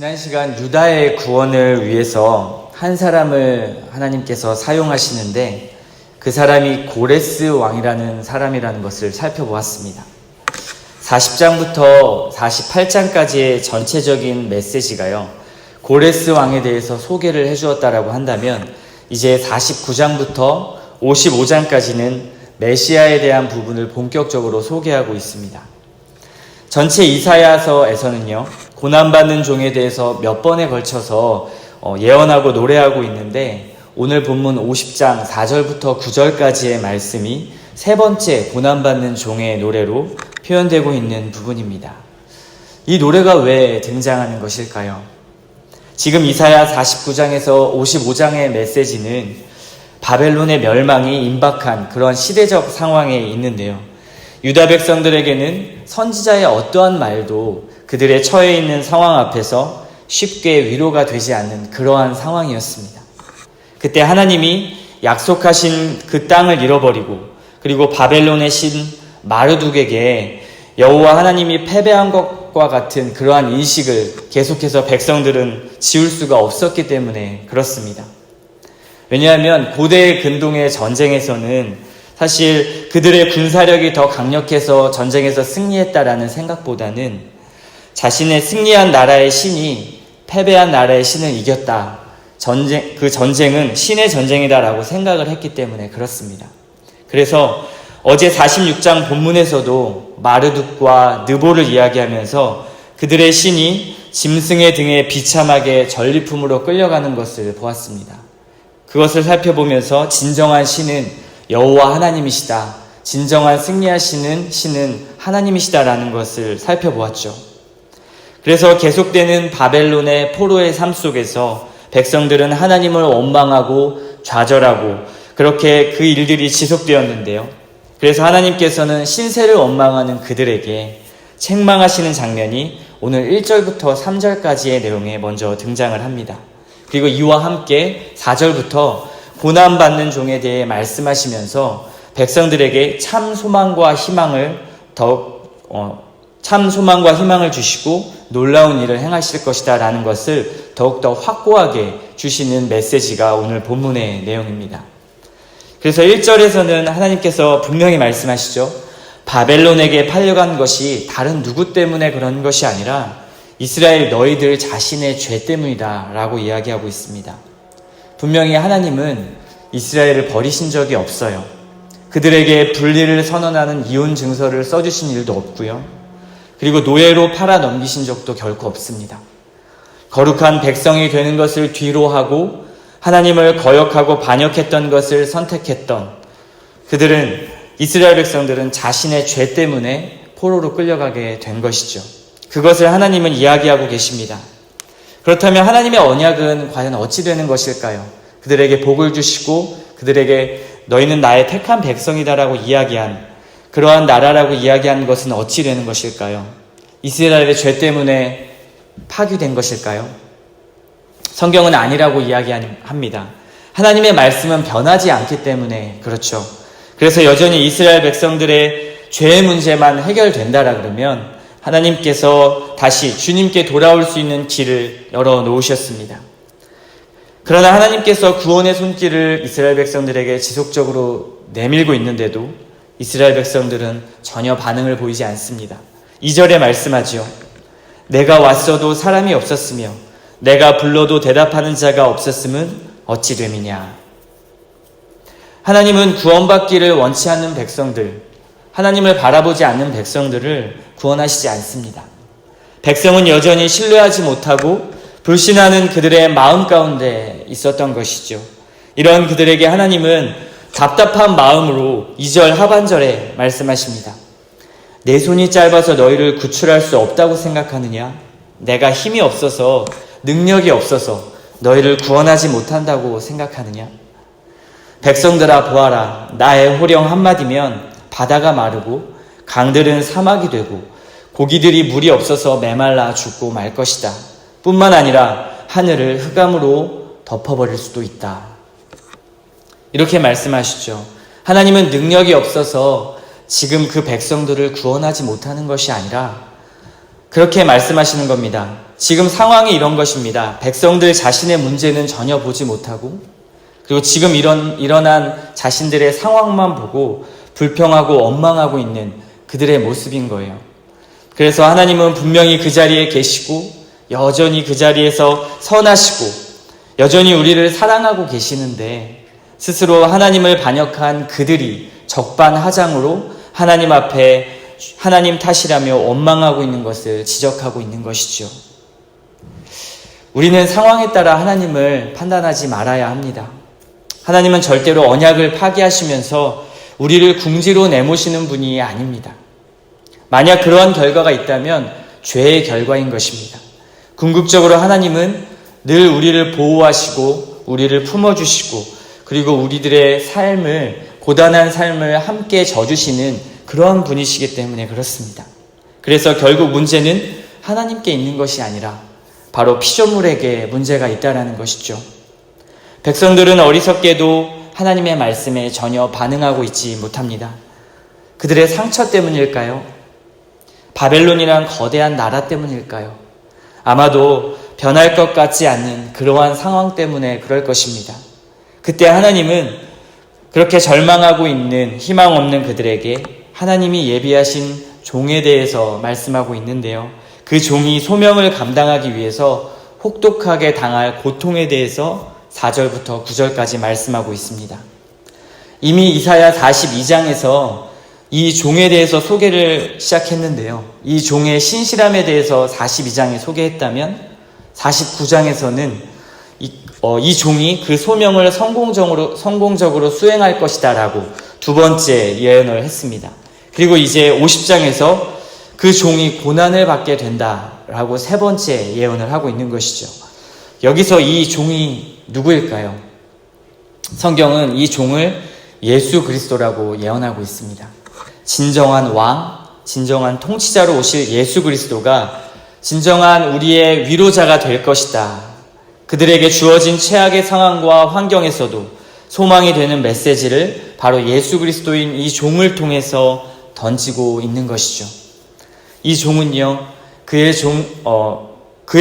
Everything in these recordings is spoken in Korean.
지난 시간 유다의 구원을 위해서 한 사람을 하나님께서 사용하시는데 그 사람이 고레스 왕이라는 사람이라는 것을 살펴보았습니다. 40장부터 48장까지의 전체적인 메시지가요, 고레스 왕에 대해서 소개를 해주었다라고 한다면 이제 49장부터 55장까지는 메시아에 대한 부분을 본격적으로 소개하고 있습니다. 전체 이사야서에서는요, 고난받는 종에 대해서 몇 번에 걸쳐서 예언하고 노래하고 있는데 오늘 본문 50장 4절부터 9절까지의 말씀이 세 번째 고난받는 종의 노래로 표현되고 있는 부분입니다. 이 노래가 왜 등장하는 것일까요? 지금 이사야 49장에서 55장의 메시지는 바벨론의 멸망이 임박한 그런 시대적 상황에 있는데요. 유다 백성들에게는 선지자의 어떠한 말도 그들의 처해 있는 상황 앞에서 쉽게 위로가 되지 않는 그러한 상황이었습니다. 그때 하나님이 약속하신 그 땅을 잃어버리고 그리고 바벨론의 신 마르둑에게 여호와 하나님이 패배한 것과 같은 그러한 인식을 계속해서 백성들은 지울 수가 없었기 때문에 그렇습니다. 왜냐하면 고대 근동의 전쟁에서는 사실 그들의 군사력이 더 강력해서 전쟁에서 승리했다라는 생각보다는 자신의 승리한 나라의 신이 패배한 나라의 신을 이겼다. 그 전쟁은 신의 전쟁이다라고 생각을 했기 때문에 그렇습니다. 그래서 어제 46장 본문에서도 마르둑과 느보를 이야기하면서 그들의 신이 짐승의 등에 비참하게 전리품으로 끌려가는 것을 보았습니다. 그것을 살펴보면서 진정한 신은 여호와 하나님이시다. 진정한 승리하시는 신은 하나님이시다라는 것을 살펴보았죠. 그래서 계속되는 바벨론의 포로의 삶 속에서 백성들은 하나님을 원망하고 좌절하고 그렇게 그 일들이 지속되었는데요. 그래서 하나님께서는 신세를 원망하는 그들에게 책망하시는 장면이 오늘 1절부터 3절까지의 내용에 먼저 등장을 합니다. 그리고 이와 함께 4절부터 고난받는 종에 대해 말씀하시면서 백성들에게 참 소망과 희망을 주시고 놀라운 일을 행하실 것이다 라는 것을 더욱더 확고하게 주시는 메시지가 오늘 본문의 내용입니다. 그래서 1절에서는 하나님께서 분명히 말씀하시죠. 바벨론에게 팔려간 것이 다른 누구 때문에 그런 것이 아니라 이스라엘 너희들 자신의 죄 때문이다 라고 이야기하고 있습니다. 분명히 하나님은 이스라엘을 버리신 적이 없어요. 그들에게 분리를 선언하는 이혼 증서를 써주신 일도 없고요. 그리고 노예로 팔아 넘기신 적도 결코 없습니다. 거룩한 백성이 되는 것을 뒤로 하고 하나님을 거역하고 반역했던 것을 선택했던 이스라엘 백성들은 자신의 죄 때문에 포로로 끌려가게 된 것이죠. 그것을 하나님은 이야기하고 계십니다. 그렇다면 하나님의 언약은 과연 어찌 되는 것일까요? 그들에게 복을 주시고 그들에게 너희는 나의 택한 백성이다라고 이야기한 그러한 나라라고 이야기한 것은 어찌 되는 것일까요? 이스라엘의 죄 때문에 파괴된 것일까요? 성경은 아니라고 이야기합니다. 하나님의 말씀은 변하지 않기 때문에 그렇죠. 그래서 여전히 이스라엘 백성들의 죄의 문제만 해결된다라 그러면 하나님께서 다시 주님께 돌아올 수 있는 길을 열어놓으셨습니다. 그러나 하나님께서 구원의 손길을 이스라엘 백성들에게 지속적으로 내밀고 있는데도 이스라엘 백성들은 전혀 반응을 보이지 않습니다. 2절에 말씀하죠. 내가 왔어도 사람이 없었으며 내가 불러도 대답하는 자가 없었음은 어찌 됨이냐. 하나님은 구원받기를 원치 않는 백성들, 하나님을 바라보지 않는 백성들을 구원하시지 않습니다. 백성은 여전히 신뢰하지 못하고 불신하는 그들의 마음 가운데 있었던 것이죠. 이런 그들에게 하나님은 답답한 마음으로 2절 하반절에 말씀하십니다. 내 손이 짧아서 너희를 구출할 수 없다고 생각하느냐? 내가 힘이 없어서 능력이 없어서 너희를 구원하지 못한다고 생각하느냐? 백성들아 보아라. 나의 호령 한마디면 바다가 마르고 강들은 사막이 되고 고기들이 물이 없어서 메말라 죽고 말 것이다. 뿐만 아니라 하늘을 흑암으로 덮어버릴 수도 있다. 이렇게 말씀하시죠. 하나님은 능력이 없어서 지금 그 백성들을 구원하지 못하는 것이 아니라 그렇게 말씀하시는 겁니다. 지금 상황이 이런 것입니다. 백성들 자신의 문제는 전혀 보지 못하고, 그리고 지금 일어난 자신들의 상황만 보고 불평하고 원망하고 있는 그들의 모습인 거예요. 그래서 하나님은 분명히 그 자리에 계시고, 여전히 그 자리에서 선하시고, 여전히 우리를 사랑하고 계시는데, 스스로 하나님을 반역한 그들이 적반하장으로 하나님 앞에 하나님 탓이라며 원망하고 있는 것을 지적하고 있는 것이죠. 우리는 상황에 따라 하나님을 판단하지 말아야 합니다. 하나님은 절대로 언약을 파기하시면서 우리를 궁지로 내모시는 분이 아닙니다. 만약 그러한 결과가 있다면 죄의 결과인 것입니다. 궁극적으로 하나님은 늘 우리를 보호하시고 우리를 품어주시고, 그리고 우리들의 고단한 삶을 함께 져주시는 그러한 분이시기 때문에 그렇습니다. 그래서 결국 문제는 하나님께 있는 것이 아니라 바로 피조물에게 문제가 있다는 것이죠. 백성들은 어리석게도 하나님의 말씀에 전혀 반응하고 있지 못합니다. 그들의 상처 때문일까요? 바벨론이란 거대한 나라 때문일까요? 아마도 변할 것 같지 않는 그러한 상황 때문에 그럴 것입니다. 그때 하나님은 그렇게 절망하고 있는 희망 없는 그들에게 하나님이 예비하신 종에 대해서 말씀하고 있는데요. 그 종이 소명을 감당하기 위해서 혹독하게 당할 고통에 대해서 4절부터 9절까지 말씀하고 있습니다. 이미 이사야 42장에서 이 종에 대해서 소개를 시작했는데요. 이 종의 신실함에 대해서 42장에 소개했다면 49장에서는 이 종이 그 소명을 성공적으로 수행할 것이다 라고 두 번째 예언을 했습니다. 그리고 이제 50장에서 그 종이 고난을 받게 된다라고 세 번째 예언을 하고 있는 것이죠. 여기서 이 종이 누구일까요? 성경은 이 종을 예수 그리스도라고 예언하고 있습니다. 진정한 왕, 진정한 통치자로 오실 예수 그리스도가 진정한 우리의 위로자가 될 것이다. 그들에게 주어진 최악의 상황과 환경에서도 소망이 되는 메시지를 바로 예수 그리스도인 이 종을 통해서 던지고 있는 것이죠. 이 종은요, 그의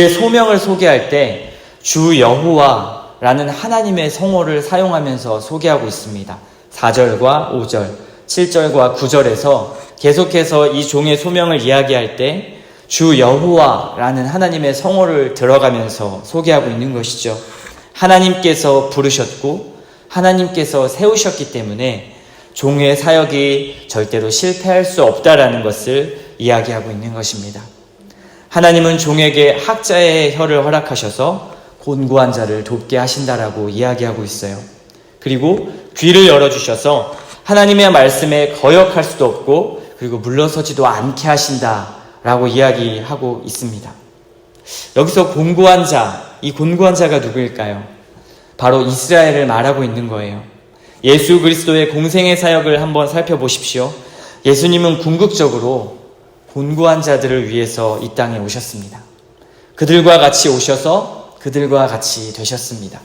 소명을 소개할 때 주 여호와라는 하나님의 성호를 사용하면서 소개하고 있습니다. 4절과 5절, 7절과 9절에서 계속해서 이 종의 소명을 이야기할 때 주 여호와라는 하나님의 성호를 들어가면서 소개하고 있는 것이죠. 하나님께서 부르셨고 하나님께서 세우셨기 때문에 종의 사역이 절대로 실패할 수 없다라는 것을 이야기하고 있는 것입니다. 하나님은 종에게 학자의 혀를 허락하셔서 곤고한 자를 돕게 하신다라고 이야기하고 있어요. 그리고 귀를 열어주셔서 하나님의 말씀에 거역할 수도 없고 그리고 물러서지도 않게 하신다라고 이야기하고 있습니다. 여기서 곤고한 자, 이 곤고한 자가 누구일까요? 바로 이스라엘을 말하고 있는 거예요. 예수 그리스도의 공생의 사역을 한번 살펴보십시오. 예수님은 궁극적으로 곤고한 자들을 위해서 이 땅에 오셨습니다. 그들과 같이 오셔서 그들과 같이 되셨습니다.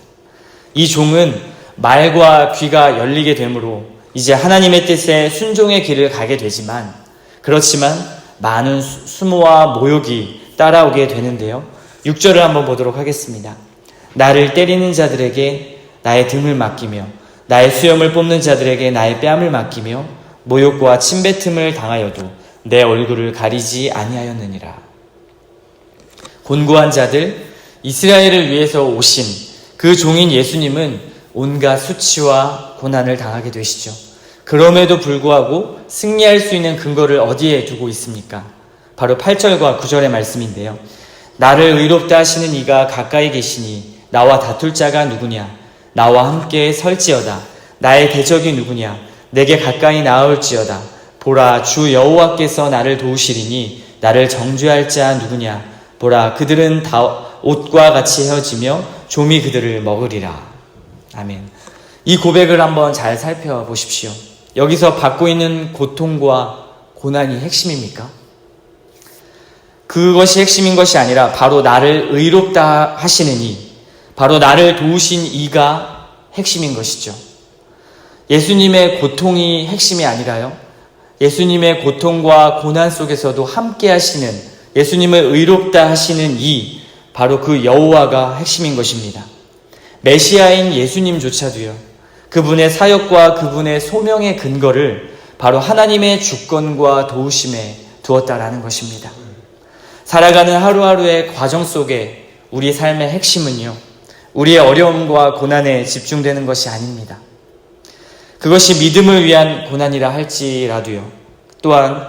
이 종은 말과 귀가 열리게 되므로 이제 하나님의 뜻에 순종의 길을 가게 되지만, 그렇지만 많은 수모와 모욕이 따라오게 되는데요. 6절을 한번 보도록 하겠습니다. 나를 때리는 자들에게 나의 등을 맡기며 나의 수염을 뽑는 자들에게 나의 뺨을 맡기며 모욕과 침뱉음을 당하여도 내 얼굴을 가리지 아니하였느니라. 곤고한 자들, 이스라엘을 위해서 오신 그 종인 예수님은 온갖 수치와 고난을 당하게 되시죠. 그럼에도 불구하고 승리할 수 있는 근거를 어디에 두고 있습니까? 바로 8절과 9절의 말씀인데요. 나를 의롭다 하시는 이가 가까이 계시니 나와 다툴 자가 누구냐? 나와 함께 설지어다. 나의 대적이 누구냐? 내게 가까이 나아올지어다. 보라, 주 여호와께서 나를 도우시리니 나를 정죄할 자 누구냐? 보라, 그들은 다 옷과 같이 헤어지며 좀이 그들을 먹으리라. 아멘. 이 고백을 한번 잘 살펴보십시오. 여기서 받고 있는 고통과 고난이 핵심입니까? 그것이 핵심인 것이 아니라 바로 나를 의롭다 하시는 이, 바로 나를 도우신 이가 핵심인 것이죠. 예수님의 고통이 핵심이 아니라요, 예수님의 고통과 고난 속에서도 함께 하시는, 예수님을 의롭다 하시는 이, 바로 그 여호와가 핵심인 것입니다. 메시아인 예수님조차도요, 그분의 사역과 그분의 소명의 근거를 바로 하나님의 주권과 도우심에 두었다라는 것입니다. 살아가는 하루하루의 과정 속에 우리 삶의 핵심은요, 우리의 어려움과 고난에 집중되는 것이 아닙니다. 그것이 믿음을 위한 고난이라 할지라도요, 또한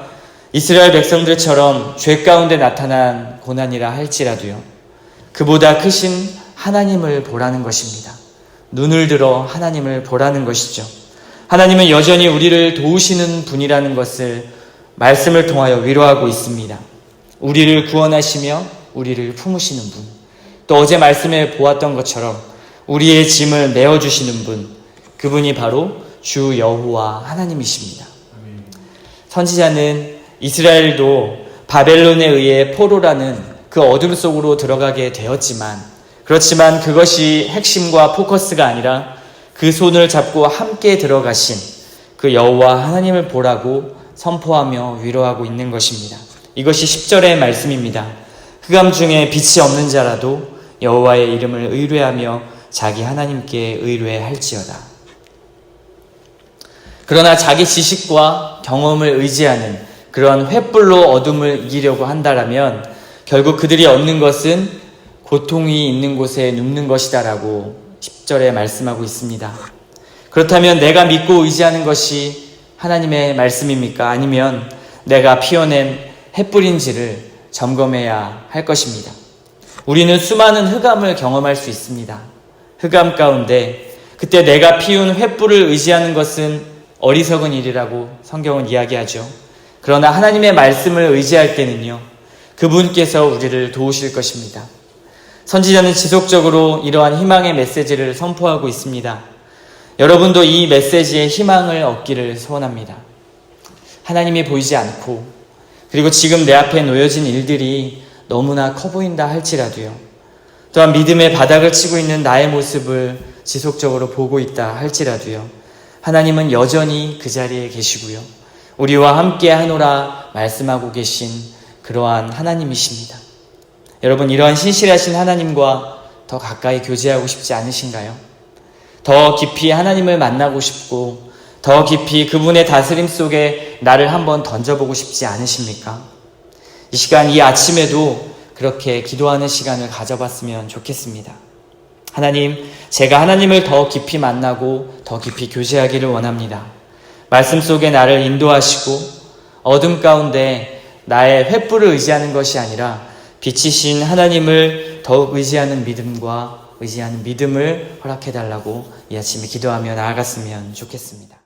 이스라엘 백성들처럼 죄 가운데 나타난 고난이라 할지라도요, 그보다 크신 하나님을 보라는 것입니다. 눈을 들어 하나님을 보라는 것이죠. 하나님은 여전히 우리를 도우시는 분이라는 것을 말씀을 통하여 위로하고 있습니다. 우리를 구원하시며 우리를 품으시는 분, 또 어제 말씀에 보았던 것처럼 우리의 짐을 메어주시는 분, 그분이 바로 주 여호와 하나님이십니다. 선지자는 이스라엘도 바벨론에 의해 포로라는 그 어둠 속으로 들어가게 되었지만, 그렇지만 그것이 핵심과 포커스가 아니라 그 손을 잡고 함께 들어가신 그 여호와 하나님을 보라고 선포하며 위로하고 있는 것입니다. 이것이 10절의 말씀입니다. 흑암 중에 빛이 없는 자라도 여호와의 이름을 의뢰하며 자기 하나님께 의뢰할지어다. 그러나 자기 지식과 경험을 의지하는 그런 횃불로 어둠을 이기려고 한다라면 결국 그들이 얻는 것은 고통이 있는 곳에 눕는 것이다라고 10절에 말씀하고 있습니다. 그렇다면 내가 믿고 의지하는 것이 하나님의 말씀입니까? 아니면 내가 피워낸 횃불인지를 점검해야 할 것입니다. 우리는 수많은 흑암을 경험할 수 있습니다. 흑암 가운데 그때 내가 피운 횃불을 의지하는 것은 어리석은 일이라고 성경은 이야기하죠. 그러나 하나님의 말씀을 의지할 때는요, 그분께서 우리를 도우실 것입니다. 선지자는 지속적으로 이러한 희망의 메시지를 선포하고 있습니다. 여러분도 이 메시지의 희망을 얻기를 소원합니다. 하나님이 보이지 않고, 그리고 지금 내 앞에 놓여진 일들이 너무나 커 보인다 할지라도요, 또한 믿음의 바닥을 치고 있는 나의 모습을 지속적으로 보고 있다 할지라도요, 하나님은 여전히 그 자리에 계시고요, 우리와 함께 하노라 말씀하고 계신 그러한 하나님이십니다. 여러분, 이러한 신실하신 하나님과 더 가까이 교제하고 싶지 않으신가요? 더 깊이 하나님을 만나고 싶고 더 깊이 그분의 다스림 속에 나를 한번 던져보고 싶지 않으십니까? 이 시간, 이 아침에도 그렇게 기도하는 시간을 가져봤으면 좋겠습니다. 하나님, 제가 하나님을 더 깊이 만나고 더 깊이 교제하기를 원합니다. 말씀 속에 나를 인도하시고 어둠 가운데 나의 횃불을 의지하는 것이 아니라 빛이신 하나님을 더욱 의지하는 믿음을 허락해달라고 이 아침에 기도하며 나아갔으면 좋겠습니다.